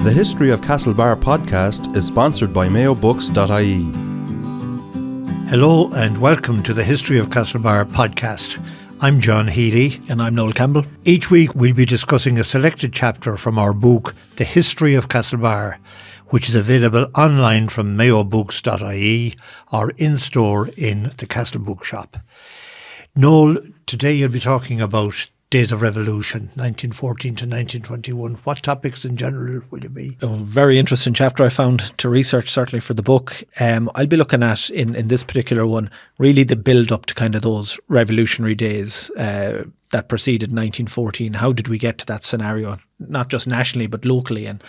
The History of Castlebar podcast is sponsored by mayobooks.ie. Hello and welcome to the History of Castlebar podcast. I'm John Healy. And I'm Noel Campbell. Each week we'll be discussing a selected chapter from our book, The History of Castlebar, which is available online from mayobooks.ie or in-store in the Castle Bookshop. Noel, today you'll be talking about Days of Revolution, 1914 to 1921. What topics in general will you be? A very interesting chapter I found to research, certainly for the book. I'll be looking at, in this particular one, really the build-up to kind of those revolutionary days that preceded 1914. How did we get to that scenario, not just nationally but locally, and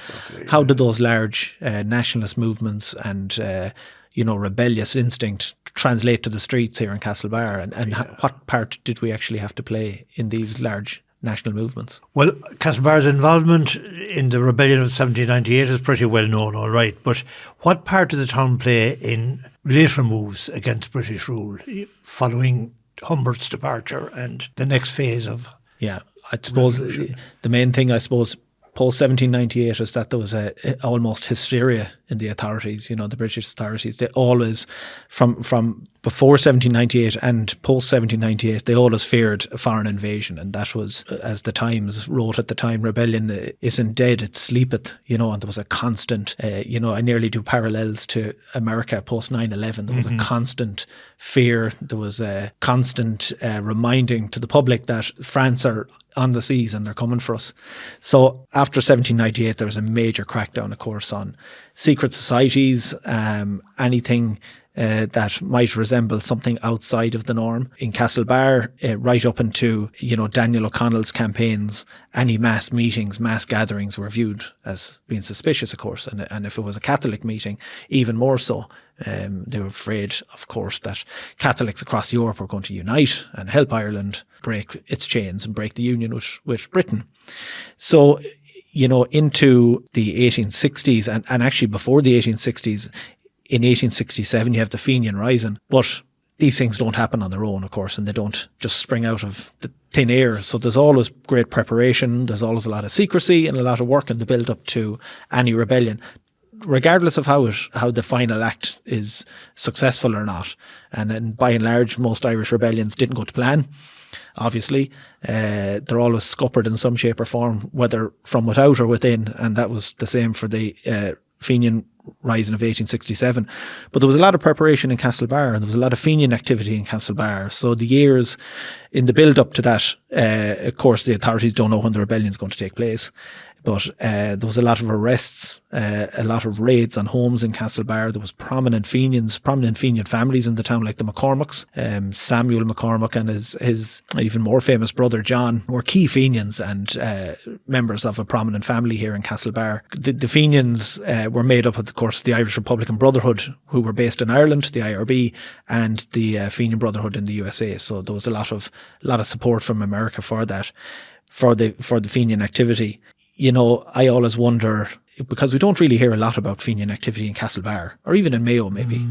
how did those large nationalist movements and rebellious instinct translate to the streets here in Castlebar, and what part did we actually have to play in these large national movements? Well, Castlebar's involvement in the rebellion of 1798 is pretty well known, all right, but what part did the town play in later moves against British rule following Humbert's departure and the next phase of... Yeah, I suppose the main thing, post 1798 is that there was almost hysteria in the authorities, the British authorities. They always, from before 1798 and post 1798, they always feared a foreign invasion. And that was, as the Times wrote at the time, rebellion isn't dead, it sleepeth, and there was a constant, I nearly do parallels to America post 9/11. There was a constant fear. There was a constant reminding to the public that France are on the seas and they're coming for us. So after 1798, there was a major crackdown, of course, on secret societies, anything that might resemble something outside of the norm. In Castlebar, right up into, Daniel O'Connell's campaigns, any mass meetings, mass gatherings were viewed as being suspicious, of course. And if it was a Catholic meeting, even more so. They were afraid, of course, that Catholics across Europe were going to unite and help Ireland break its chains and break the union with Britain. So, into the 1860s and actually before the 1860s, in 1867 you have the Fenian Rising, but these things don't happen on their own, of course, and they don't just spring out of the thin air. So there's always great preparation, there's always a lot of secrecy and a lot of work in the build up to any rebellion, regardless of how the final act is successful or not. And by and large, most Irish rebellions didn't go to plan. Obviously, they're always scuppered in some shape or form, whether from without or within, and that was the same for the Fenian Rising of 1867. But there was a lot of preparation in Castlebar, and there was a lot of Fenian activity in Castlebar. So the years in the build-up to that, of course, the authorities don't know when the rebellion is going to take place. But there was a lot of arrests, a lot of raids on homes in Castlebar. There was prominent Fenian families in the town, like the McCormicks. Samuel McCormick and his even more famous brother John were key Fenians and members of a prominent family here in Castlebar. The Fenians were made up of course, the Irish Republican Brotherhood, who were based in Ireland, the IRB, and the Fenian Brotherhood in the USA. So there was a lot of support from America for that, for the Fenian activity. I always wonder, because we don't really hear a lot about Fenian activity in Castlebar, or even in Mayo, maybe.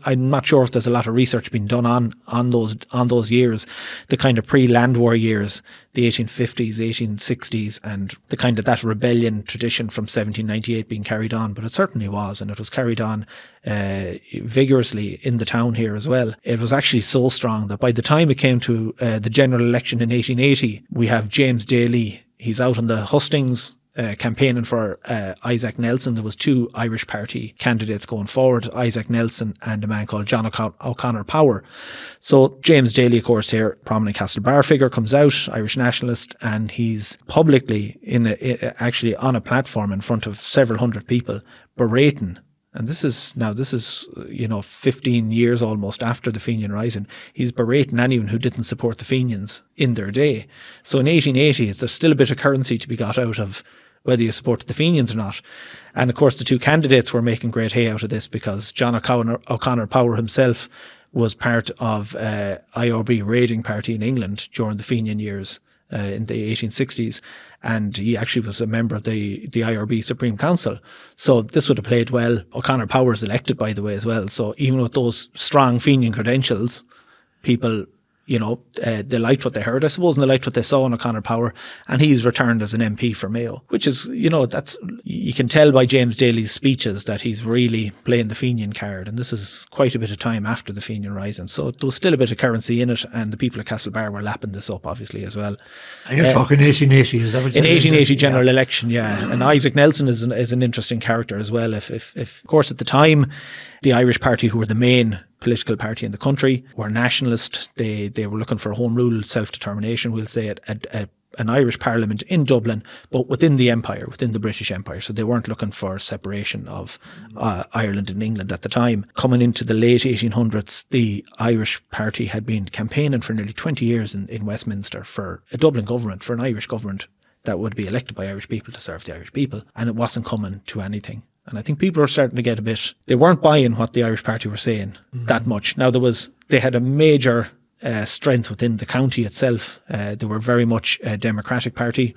I'm not sure if there's a lot of research being done on those years, the kind of pre-Land War years, the 1850s, 1860s, and the kind of that rebellion tradition from 1798 being carried on. But it certainly was, and it was carried on vigorously in the town here as well. It was actually so strong that by the time it came to the general election in 1880, we have James Daly. He's out on the hustings campaigning for Isaac Nelson. There was two Irish party candidates going forward, Isaac Nelson and a man called John O'Connor Power. So James Daly, of course, here, prominent Castlebar figure, comes out, Irish nationalist, and he's publicly actually on a platform in front of several hundred people berating. And this is 15 years almost after the Fenian Rising. He's berating anyone who didn't support the Fenians in their day. So in 1880, there's still a bit of currency to be got out of whether you supported the Fenians or not. And of course, the two candidates were making great hay out of this because John O'Connor Power himself was part of IRB raiding party in England during the Fenian years. In the 1860s, and he actually was a member of the IRB Supreme Council. So this would have played well. O'Connor Power is elected, by the way, as well. So even with those strong Fenian credentials, people They liked what they heard, I suppose, and they liked what they saw in O'Connor Power, and he's returned as an MP for Mayo, which is, that's, you can tell by James Daly's speeches that he's really playing the Fenian card, and this is quite a bit of time after the Fenian Rising, so there was still a bit of currency in it, and the people of Castlebar were lapping this up, obviously, as well. And you're talking 1880, is that what you're saying? In 1880 general election, yeah. And Isaac Nelson is an interesting character as well. If of course, at the time, the Irish Party, who were the main political party in the country, were nationalist. They were looking for home rule, self-determination, we'll say, an Irish parliament in Dublin, but within the empire, within the British Empire. So they weren't looking for separation of Ireland and England at the time. Coming into the late 1800s, the Irish Party had been campaigning for nearly 20 years in Westminster for a Dublin government, for an Irish government that would be elected by Irish people to serve the Irish people. And it wasn't coming to anything. And I think people are starting to get a bit, they weren't buying what the Irish Party were saying that much. Now they had a major strength within the county itself. They were very much a democratic party,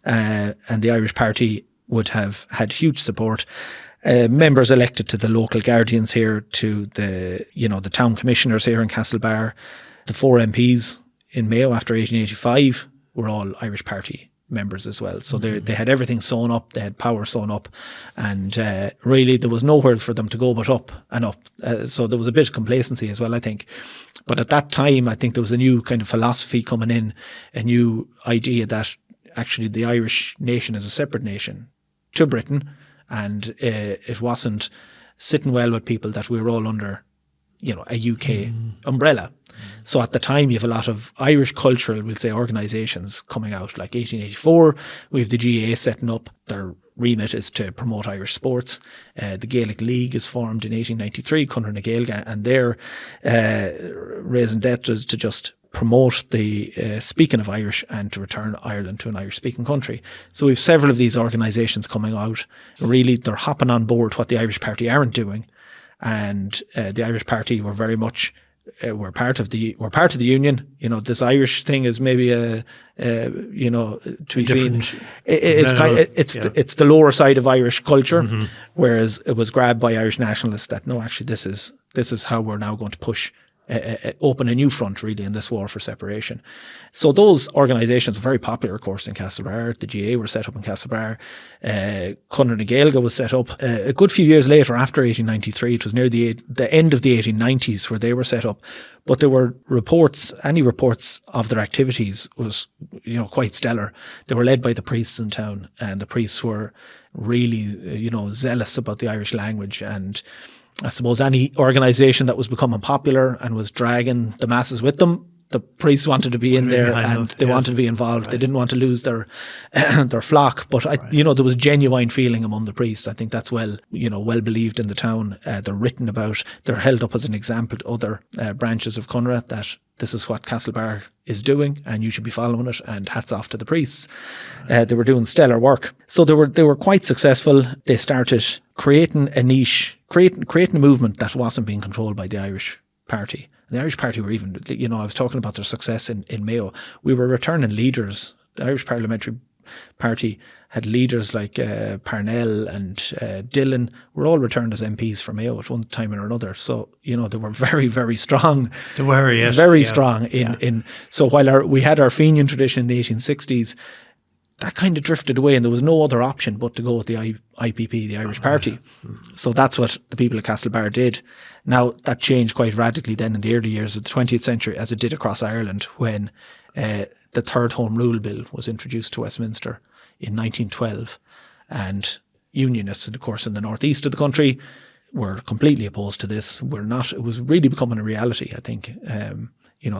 and the Irish Party would have had huge support. Members elected to the local guardians here, to the town commissioners here in Castlebar. The 4 MPs in Mayo after 1885 were all Irish Party members as well. So they had everything sewn up, they had power sewn up, and really there was nowhere for them to go but up and up. So there was a bit of complacency as well, I think. But at that time, I think there was a new kind of philosophy coming in, a new idea that actually the Irish nation is a separate nation to Britain, and it wasn't sitting well with people that we were all under, a UK umbrella. So at the time, you have a lot of Irish cultural, we'll say, organisations coming out. Like 1884, we have the GAA setting up. Their remit is to promote Irish sports. The Gaelic League is formed in 1893, Cunner na Gaeilge, and they're raising debt is to just promote the speaking of Irish and to return Ireland to an Irish-speaking country. So we have several of these organisations coming out. Really, they're hopping on board what the Irish Party aren't doing. And the Irish Party were very much we're part of the union. This Irish thing is maybe to be seen. It's the lower side of Irish culture, whereas it was grabbed by Irish nationalists that no, actually this is how we're now going to push. Open a new front really in this war for separation. So those organisations were very popular, of course, in Castlebar. The GA were set up in Castlebar. Cunner na Gaeilge was set up a good few years later, after 1893. It was near the end of the 1890s where they were set up. But there were reports of their activities was quite stellar. They were led by the priests in town, and the priests were really zealous about the Irish language. And I suppose any organisation that was becoming popular and was dragging the masses with them, the priests wanted to be in there and they wanted to be involved. Right. They didn't want to lose their flock. But there was genuine feeling among the priests. I think that's well believed in the town. They're written about. They're held up as an example to other branches of Conrad that this is what Castlebar is doing and you should be following it, and hats off to the priests. They were doing stellar work. So they were quite successful. They started creating a niche, creating a movement that wasn't being controlled by the Irish Party. And the Irish Party were even, I was talking about their success in Mayo. We were returning leaders. The Irish Parliamentary Party had leaders like Parnell and Dillon were all returned as MPs for Mayo at one time or another. So, they were very, very strong. They were, yes. Very strong in so while we had our Fenian tradition in the 1860s, that kind of drifted away and there was no other option but to go with the IPP, the Irish Party. So that's what the people of Castlebar did. Now, that changed quite radically then in the early years of the 20th century, as it did across Ireland when the Third Home Rule Bill was introduced to Westminster in 1912. And unionists, of course, in the northeast of the country were completely opposed to this. It was really becoming a reality, I think.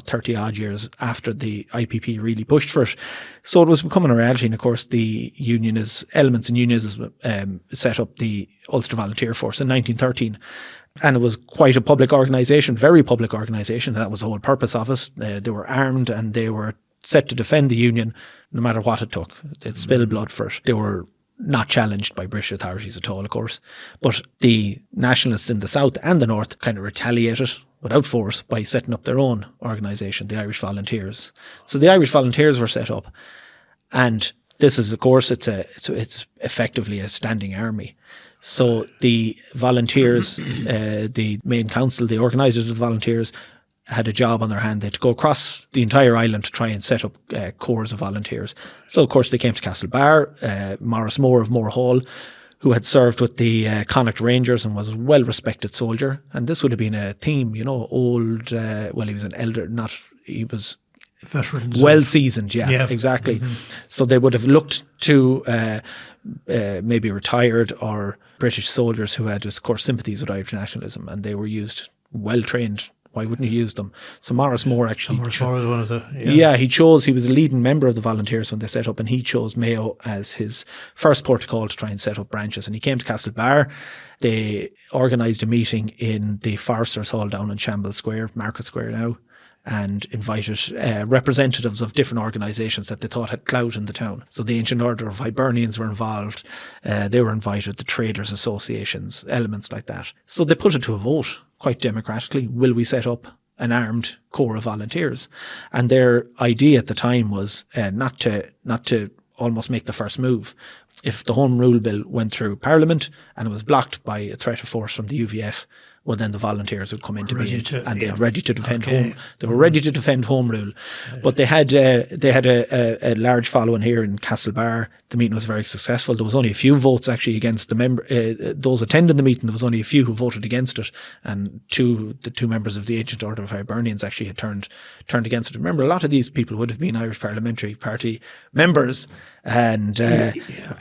30 odd years after the IPP really pushed for it. So it was becoming a reality. And of course, the elements in unionism set up the Ulster Volunteer Force in 1913. And it was quite a public organisation, very public organisation. And that was the whole purpose of it. They were armed and they were set to defend the Union no matter what it took. They'd spill blood for it. They were not challenged by British authorities at all, of course. But the nationalists in the south and the north kind of retaliated without force by setting up their own organisation, the Irish Volunteers. So the Irish Volunteers were set up, and this is, of course, it's effectively a standing army. So the volunteers, the main council, the organisers of the volunteers, had a job on their hand. They had to go across the entire island to try and set up corps of volunteers. So, of course, they came to Castlebar. Maurice Moore of Moore Hall, who had served with the Connacht Rangers and was a well-respected soldier. And this would have been a theme, old, he was an elder, he was veterans, well-seasoned, exactly. Mm-hmm. So they would have looked to maybe retired or British soldiers who had, of course, sympathies with Irish nationalism, and they were used, well-trained. Why wouldn't you use them? So Maurice Moore actually... Maurice Moore was one of the... he was a leading member of the volunteers when they set up, and he chose Mayo as his first port of call to try and set up branches. And he came to Castlebar. They organised a meeting in the Foresters Hall down in Shambles Square, Market Square now, and invited representatives of different organisations that they thought had clout in the town. So the Ancient Order of Hibernians were involved. They were invited, the traders' associations, elements like that. So they put it to a vote quite democratically. Will we set up an armed corps of volunteers? And their idea at the time was not to almost make the first move. If the Home Rule Bill went through Parliament and it was blocked by a threat of force from the UVF, well, then the volunteers would come into being, and they're ready to defend home. They were ready to defend Home Rule, but they had a large following here in Castlebar. The meeting was very successful. There was only a few votes actually against those attending the meeting. There was only a few who voted against it, and the two members of the Ancient Order of Hibernians actually had turned against it. Remember, a lot of these people would have been Irish Parliamentary Party members, and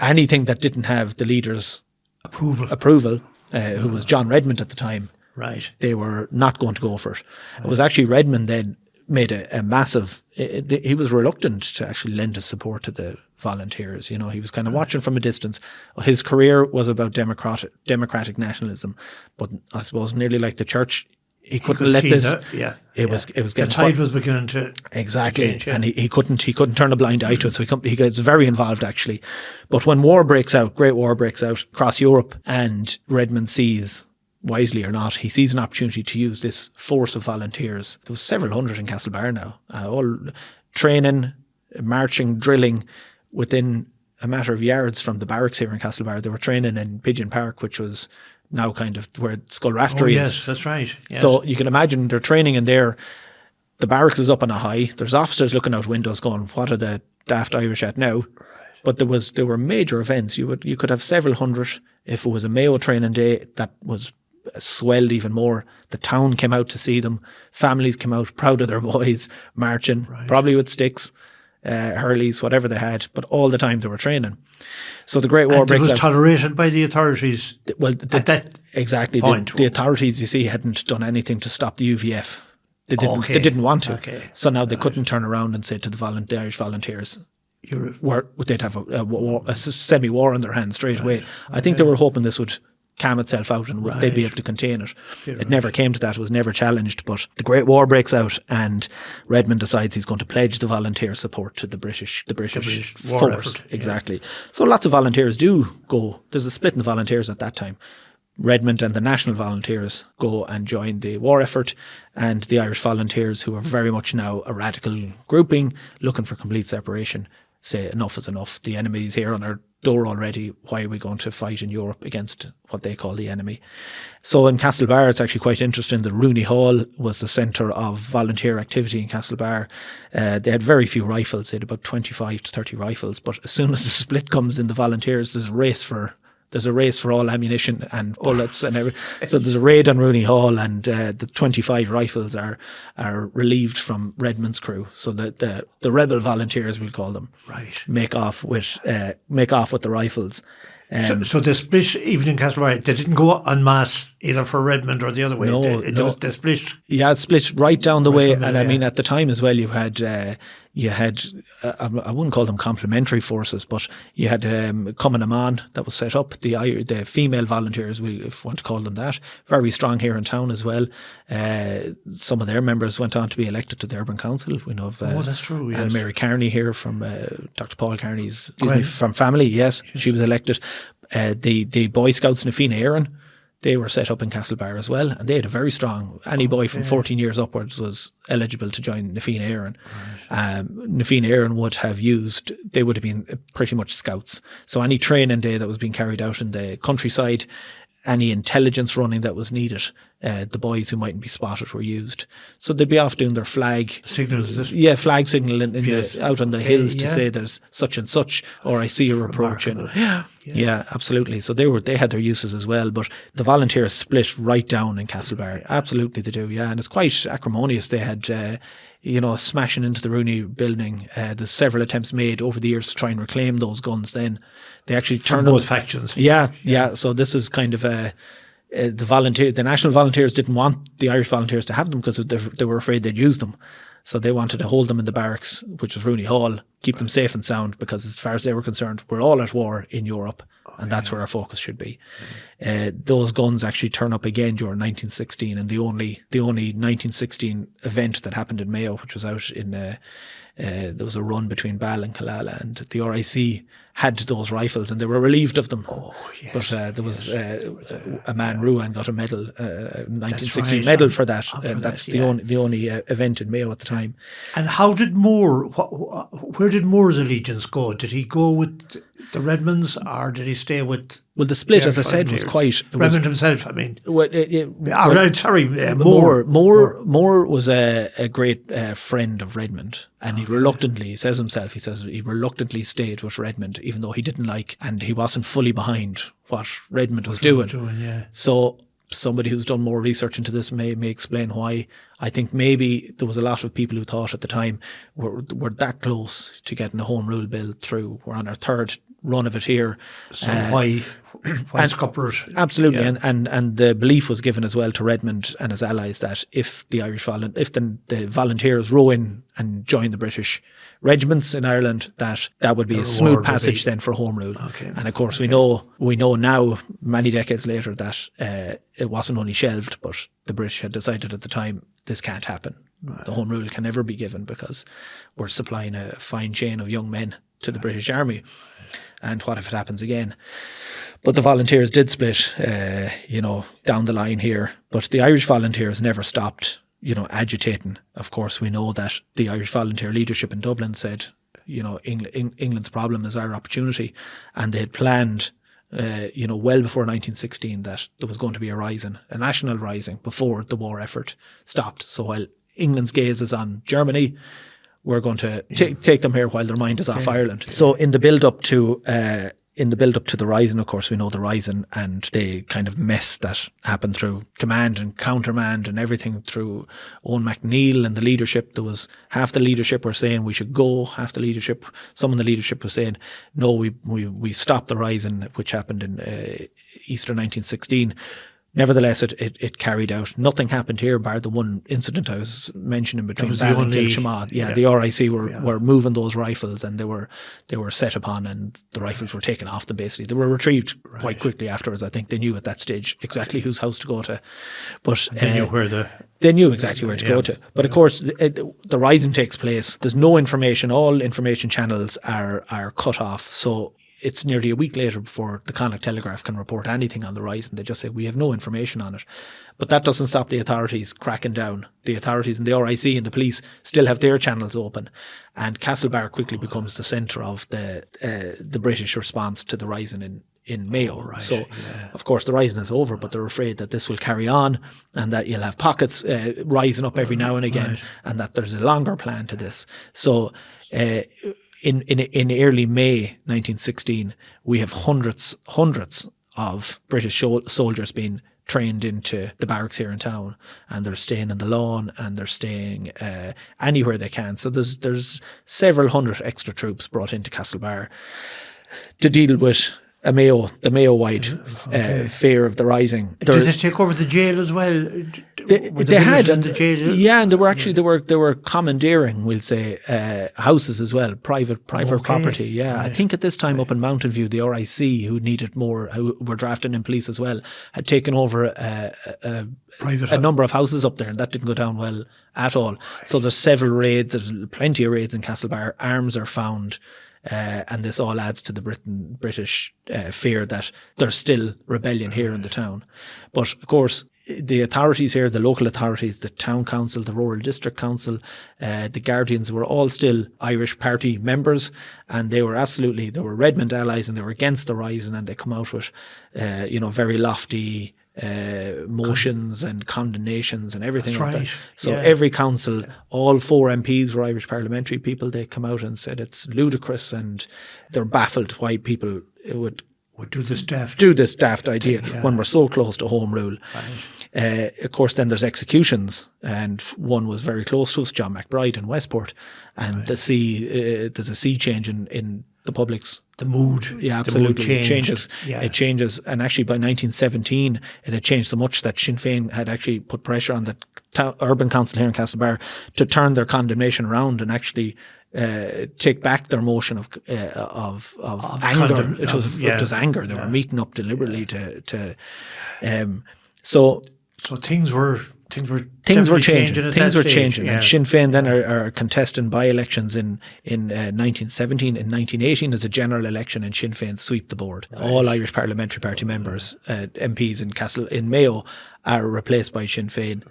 anything that didn't have the leader's approval. Who was John Redmond at the time. Right. They were not going to go for it. It was actually Redmond then made a massive... he was reluctant to actually lend his support to the volunteers. He was kind of watching from a distance. His career was about democratic nationalism, but I suppose nearly like the church, he couldn't let this... It was getting... The tide was beginning to... Exactly. To change, and he couldn't turn a blind eye to it, so he gets very involved actually. But when Great War breaks out across Europe, and Redmond sees, wisely or not, he sees an opportunity to use this force of volunteers. There was several hundred in Castlebar now, all training, marching, drilling within a matter of yards from the barracks here in Castlebar. They were training in Pigeon Park, which was now kind of where Skull Raftery is. Yes, that's right. Yes. So you can imagine they're training in there. The barracks is up on a high. There's officers looking out windows going, what are the daft Irish at now? But there were major events. You could have several hundred. If it was a Mayo training day, that was swelled even more. The town came out to see them. Families came out proud of their boys, marching, probably with sticks, hurleys, whatever they had. But all the time they were training. So the Great War breaks out. It was tolerated by the authorities. Well, at that exactly. point. The authorities, you see, hadn't done anything to stop the UVF. They didn't want to. Okay. So now they couldn't turn around and say to the Irish volunteers, they'd have a semi-war on their hands straight away. I think they were hoping this would calm itself out and they'd be able to contain it. It never came to that. It was never challenged. But the Great War breaks out, and Redmond decides he's going to pledge the volunteer support to the British war force. effort, Exactly. So lots of volunteers do go. There's a split in the volunteers at that time. Redmond and the National Volunteers go and join the war effort, and the Irish Volunteers, who are very much now a radical grouping looking for complete separation, say enough is enough. The enemy's here on our door already. Why are we going to fight in Europe against what they call the enemy? So in Castlebar, it's actually quite interesting. The Rooney Hall was the centre of volunteer activity in Castlebar. They had very few rifles. They had about 25 to 30 rifles. But as soon as the split comes in the volunteers, there's a race for all ammunition and bullets and everything. So there's a raid on Rooney Hall, and the 25 rifles are relieved from Redmond's crew. So the rebel volunteers, we'll call them, make off with the rifles. So they split even in Castlebar. They didn't go en masse either for Redmond or the other way. They split. Yeah, it split right down the way. And I mean, at the time as well, you had I wouldn't call them complementary forces, but you had Cumann Amman that was set up. The female volunteers, if you want to call them that, very strong here in town as well. Some of their members went on to be elected to the Urban Council. We know of that's true. Yes. Anne Mary Kearney here from Dr. Paul Kearney's from family. Yes, she was elected. The Boy Scouts na Fianna Éireann, they were set up in Castlebar as well, and they had a very strong. Any boy from 14 years upwards was eligible to join na Fianna Éireann. Na Fianna Éireann they would have been pretty much scouts. So any training day that was being carried out in the countryside, any intelligence running that was needed, the boys who mightn't be spotted were used. So they'd be off doing their flag signals. Flag signal out on the hills to say there's such and such, or I see you're approaching. Yeah, absolutely. So they had their uses as well. But the volunteers split right down in Castlebar. Absolutely, they do. Yeah, and it's quite acrimonious. They had. Smashing into the Rooney building. There's several attempts made over the years to try and reclaim those guns. Then they actually turned both factions. Yeah. So this is kind of the National Volunteers didn't want the Irish Volunteers to have them because they were afraid they'd use them. So they wanted to hold them in the barracks, which was Rooney Hall, keep them safe and sound, because as far as they were concerned, we're all at war in Europe, and that's where our focus should be. Those guns actually turn up again during 1916, and the only 1916 event that happened in Mayo, which was out in there was a run between Ball and Killala, and the RIC had those rifles and they were relieved of them. But there was a man, Ruan, got a medal, 1916 medal for that. That's the only event in Mayo at the time. And how did Moore, where did Moore's allegiance go? Did he go with the Redmonds, or did he stay with... Well, the split, as I said, was quite... Redmond himself, I mean. Moore was a great friend of Redmond, and he reluctantly stayed with Redmond, even though he didn't like, and he wasn't fully behind what Redmond was doing. So somebody who's done more research into this may explain why. I think maybe there was a lot of people who thought at the time we're that close to getting a Home Rule bill through. We're on our third run of it here. So why scuppered? Absolutely, and the belief was given as well to Redmond and his allies that if the volunteers row in and join the British regiments in Ireland, that would be a smooth passage then for Home Rule. And of course we know now, many decades later, that it wasn't only shelved, but the British had decided at the time this can't happen. The Home Rule can never be given because we're supplying a fine chain of young men to the British Army. And what if it happens again? But the volunteers did split, down the line here. But the Irish volunteers never stopped, agitating. Of course, we know that the Irish volunteer leadership in Dublin said, England's problem is our opportunity. And they had planned, well before 1916 that there was going to be a national rising before the war effort stopped. So while England's gaze is on Germany, we're going to take them here while their mind is off Ireland. So in the build up to the Rising, of course, we know the Rising and the kind of mess that happened through command and countermand and everything through Owen MacNeill and the leadership. There was half the leadership were saying we should go, some of the leadership was saying no, we stopped the Rising, which happened in Easter 1916. Nevertheless, it carried out. Nothing happened here, bar the one incident I was mentioning between Ball and Kilshamad. The RIC were moving those rifles, and they were set upon, and the rifles were taken off them. Basically, they were retrieved quite quickly afterwards. I think they knew at that stage exactly whose house to go to, but they knew exactly where to go to. But of course, the Rising takes place. There's no information. All information channels are cut off. So it's nearly a week later before the Connacht Telegraph can report anything on the Rising. They just say, we have no information on it. But that doesn't stop the authorities cracking down. The authorities and the RIC and the police still have their channels open. And Castlebar quickly becomes the centre of the British response to the Rising in Mayo. Of course, the Rising is over, but they're afraid that this will carry on and that you'll have pockets rising up every now and again, and that there's a longer plan to this. So in early May 1916, we have hundreds of British soldiers being trained into the barracks here in town, and they're staying in the lawn and they're staying anywhere they can. So there's several hundred extra troops brought into Castlebar to deal with the Mayo-wide fear of the Rising. Did they take over the jail as well? They had, and they were actually they were commandeering, we'll say, houses as well, private property. Yeah, I think at this time up in Mountain View, the RIC, who needed more, who were drafting in police as well, had taken over a number of houses up there, and that didn't go down well at all. So there's several raids. There's plenty of raids in Castlebar. Arms are found. and this all adds to the British fear that there's still rebellion here in the town. But of course, the authorities here, the local authorities, the town council, the rural district council, the guardians were all still Irish Party members, and they were Redmond allies, and they were against the Rising, and they come out with, very lofty motions and condemnations and everything That's like right. that. So Yeah. every council, all 4 MPs were Irish parliamentary people. They come out and said it's ludicrous, and they're baffled why people would do this daft idea when we're so close to Home Rule. Right. Of course, then there's executions, and one was very close to us, John McBride in Westport, and there's a sea change in the public's. The mood. Yeah, absolutely. The mood It changes. Yeah. It changes. And actually by 1917, it had changed so much that Sinn Féin had actually put pressure on the urban council here in Castlebar to turn their condemnation around and actually take back their motion of anger. It was anger. They were meeting up deliberately so things were changing. And Sinn Féin then are contesting by-elections in 1917. In 1918, as a general election, and Sinn Féin sweep the board. Right. All Irish Parliamentary Party members, MPs in Mayo, are replaced by Sinn Féin.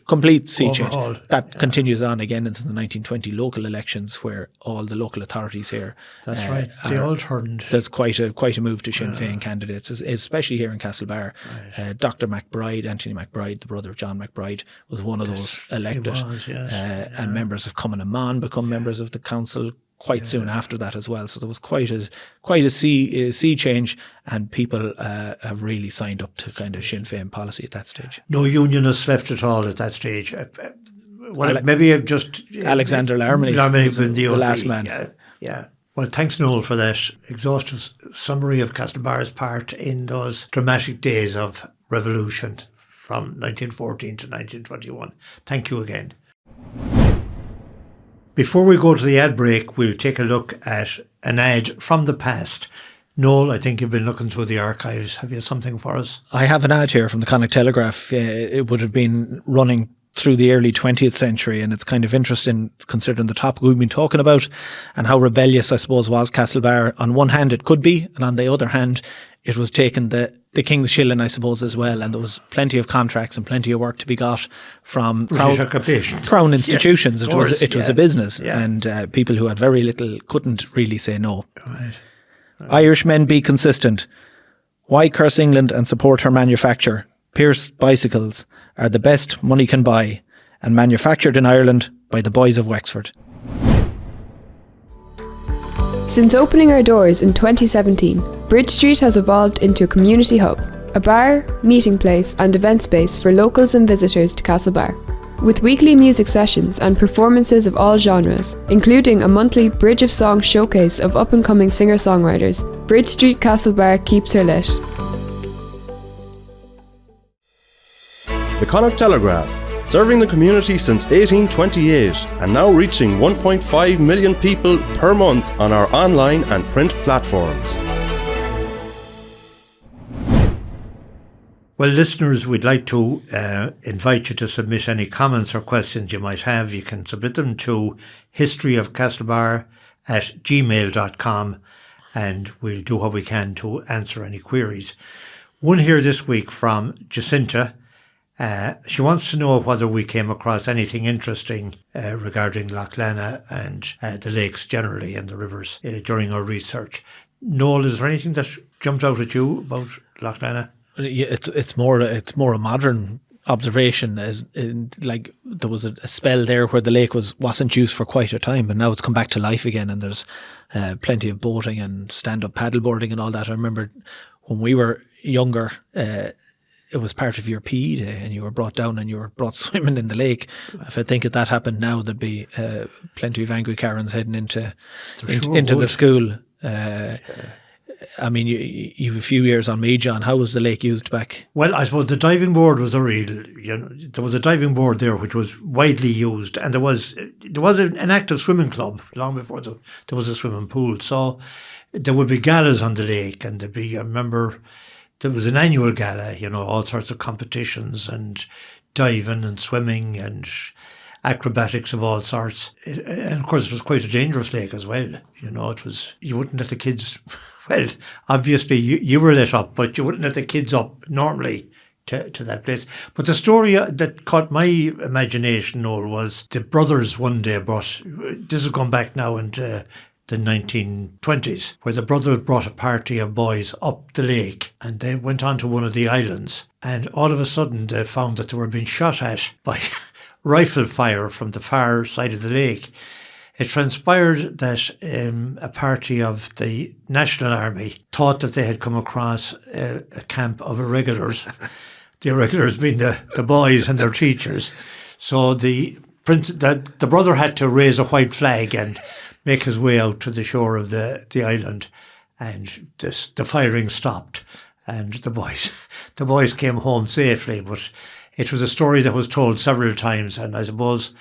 Complete sea change. That continues on again into the 1920 local elections, where all the local authorities here. That's right. They all turned. There's quite a move to Sinn Féin candidates, especially here in Castlebar. Right. Dr. McBride, Anthony McBride, the brother of John McBride, was one of those elected. He was, yes. And members of Cumann and Mon become members of the council quite soon after that as well. So there was quite a sea change, and people have really signed up to kind of Sinn Féin policy at that stage. No unionists left at all at that stage. Maybe just Alexander Larmeny was the last man. Yeah. Well, thanks, Noel, for that exhaustive summary of Castlebar's part in those dramatic days of revolution from 1914 to 1921. Thank you again. Before we go to the ad break, we'll take a look at an ad from the past. Noel, I think you've been looking through the archives. Have you something for us? I have an ad here from the Connacht Telegraph. It would have been running through the early 20th century, and it's kind of interesting considering the topic we've been talking about and how rebellious, I suppose, was Castlebar. On one hand, it could be, and on the other hand, it was taking the King's shilling, I suppose, as well. And there was plenty of contracts and plenty of work to be got from Crown institutions. Yes, it was a business, and people who had very little couldn't really say no. Right. Irish men, be consistent. Why curse England and support her manufacture? Pierce bicycles are the best money can buy, and manufactured in Ireland by the boys of Wexford. Since opening our doors in 2017, Bridge Street has evolved into a community hub, a bar, meeting place and event space for locals and visitors to Castlebar. With weekly music sessions and performances of all genres, including a monthly Bridge of Song showcase of up-and-coming singer-songwriters, Bridge Street Castlebar keeps her lit. The Connacht Telegraph, serving the community since 1828 and now reaching 1.5 million people per month on our online and print platforms. Well, listeners, we'd like to invite you to submit any comments or questions you might have. You can submit them to historyofcastlebar@gmail.com, and we'll do what we can to answer any queries. One here this week from Jacinta. She wants to know whether we came across anything interesting regarding Lough Lana and the lakes generally and the rivers during our research. Noel, is there anything that jumped out at you about Lough Lana? It's more a modern observation, as like there was a spell there where the lake wasn't used for quite a time, but now it's come back to life again, and there's plenty of boating and stand-up paddleboarding and all that. I remember when we were younger, it was part of your PE day, and you were brought down and you were brought swimming in the lake. If I think that happened now, there'd be plenty of angry Karens heading into the school. I mean, you have a few years on me, John. How was the lake used back? Well, I suppose the diving board was there was a diving board there which was widely used, and there was an active swimming club long before there was a swimming pool. So there would be galas on the lake, and I remember there was an annual gala, all sorts of competitions and diving and swimming, and acrobatics of all sorts. And of course, it was quite a dangerous lake as well. It was, you wouldn't let the kids, well, obviously you were let up, but you wouldn't let the kids up normally to that place. But the story that caught my imagination, Noel, was the brothers one day this is going back now into the 1920s, where the brothers brought a party of boys up the lake and they went onto one of the islands, and all of a sudden they found that they were being shot at by rifle fire from the far side of the lake. It transpired that a party of the National Army thought that they had come across a camp of irregulars, the irregulars being the boys and their teachers. So the brother had to raise a white flag and make his way out to the shore of the island, and the firing stopped, and the boys came home safely. But it was a story that was told several times, and I suppose,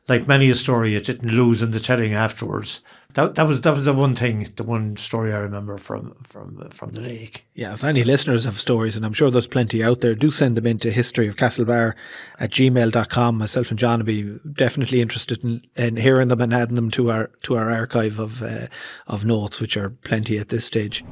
like many a story, it didn't lose in the telling afterwards. That was the one story I remember from the lake. Yeah, if any listeners have stories, and I'm sure there's plenty out there, do send them into historyofcastlebar@gmail.com. Myself and John will be definitely interested in hearing them and adding them to our archive of notes, which are plenty at this stage.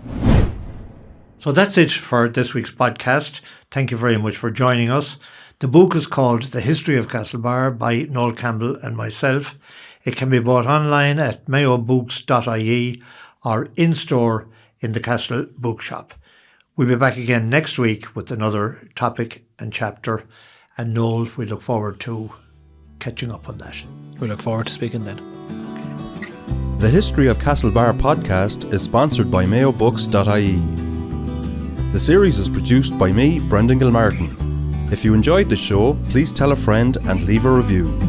So that's it for this week's podcast. Thank you very much for joining us. The book is called The History of Castlebar by Noel Campbell and myself. It can be bought online at mayobooks.ie or in-store in the Castle Bookshop. We'll be back again next week with another topic and chapter. And Noel, we look forward to catching up on that. We look forward to speaking then. The History of Castlebar podcast is sponsored by mayobooks.ie. The series is produced by me, Brendan Gilmartin. If you enjoyed the show, please tell a friend and leave a review.